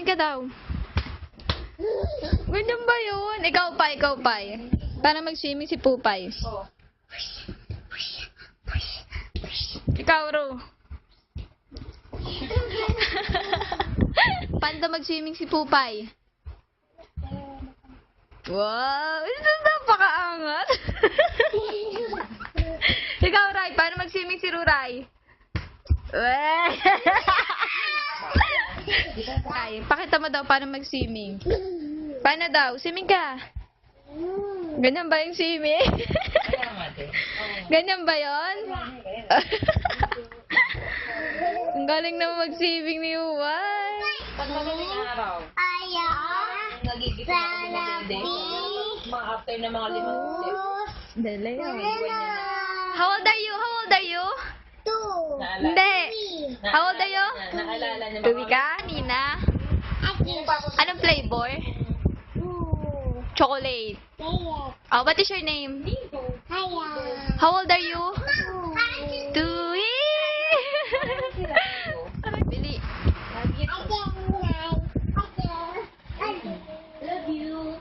ka daw. Ganyan ba yun? Ikaw pa. Para mag-swimming si Pupay. Ikaw, Ro. Paano daw mag-swimming si Pupay? Wow! Ito napakaangat! Ikaw, Ray. Paano mag-swimming si Ruray? Ay, pakita mo daw paano mag-swimming. Paano daw? Swimming ka. Ganyan ba yung swimming? Ganyan ba yun? Ang galing naman mag-swimming ni Uway. Pag magaling araw, nagigipin ako ng dede. Mga after na mga 5 steps. Dali. Iwan niya na. How old are you? Hindi. How old are you? Naalala niya. Tuwi ka, Nina? Anong flavor? Chocolate. Oh, what is your name? How old are you? 2. Bili. Love you.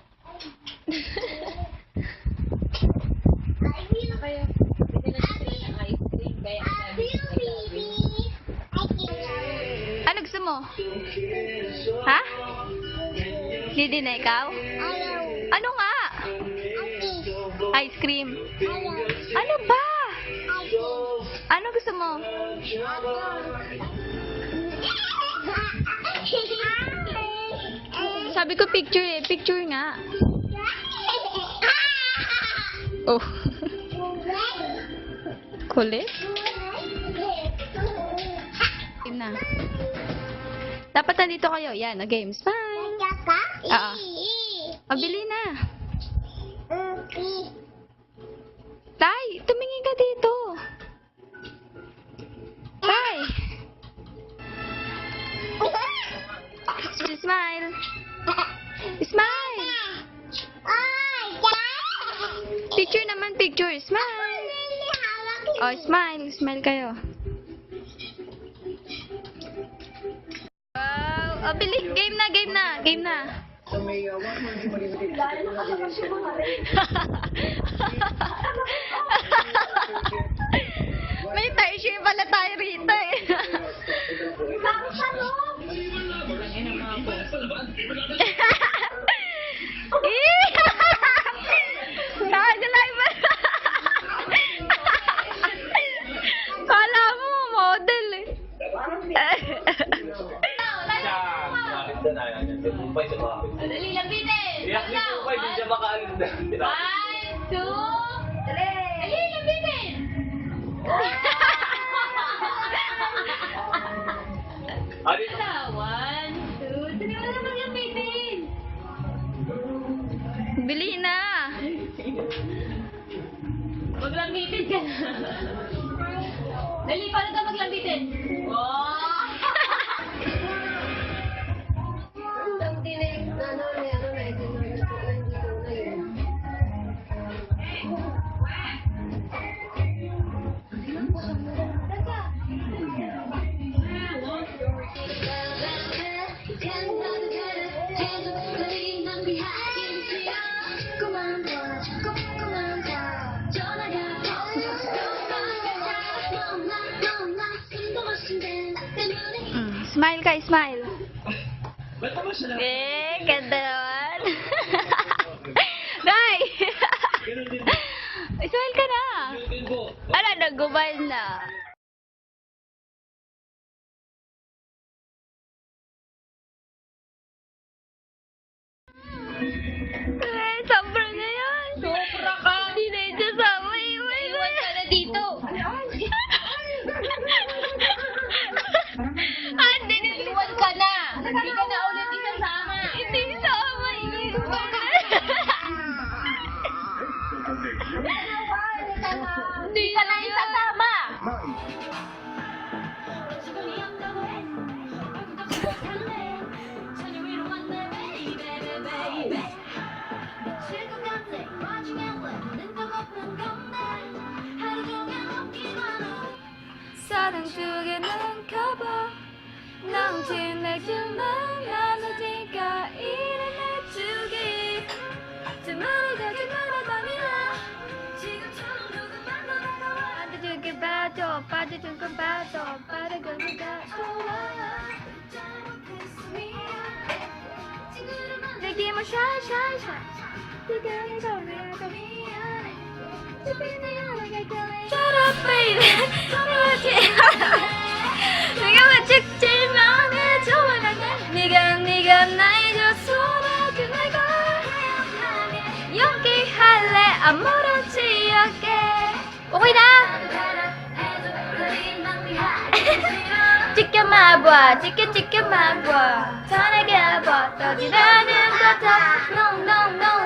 Kaya, bigyan na sila ng ice cream. Kaya, Ano gusto mo? Ha? Didi na ikaw? Ano nga? Ice cream. Ano ba? Ano gusto mo? Sabi ko picture eh. Picture nga. Oh. Kulit? Game na. Dapat nandito kayo. Yan, na games. Bye! Oo. Mabili na. Tay, tumingin ka dito. Tay! Smile. Smile. Picture naman, picture. Smile. Oh, smile. Smile kayo. Wow. Oh, bili. Game na. May tissue pala tayo rito eh. Nakagalay ba? Kala mo, model eh. Dali lang bitin. Iyak ni Pupay, di siya makaalis na. 1, 2, 3. Dali lang bitin. Ano? 1, 2, 3. Wala naman lang bitin. Bili na. Maglambitin ka na. Dali, paano ka maglambitin? Oh! Smile ka, smile. Ba't naman siya lang? Ganda naman. Ray! Smile ka na. Ano, nag-gubal na. Sobra na yan. Sobra ka! Hindi na yung kasama. Iwan ka na dito. Hindi na Iwan ka na. Hindi ka na ulit isasama. Hindi sama. Hindi ka na isasama. 사랑 속에 난 가봐 나 혼자 내지만 나는 빠져준 건 봐도 빠르고 누가 좋아 내게 뭐 샤샤샤 네가 전해도 미안해 Shut up baby 내가 왜 죽지만 해 좋아하네 네가 나의 저소나 그날과 연기할래 아무렇지 않게 오케이 나 지켜봐봐 지켜봐봐 전화가 뻗어지라는 거다 No no no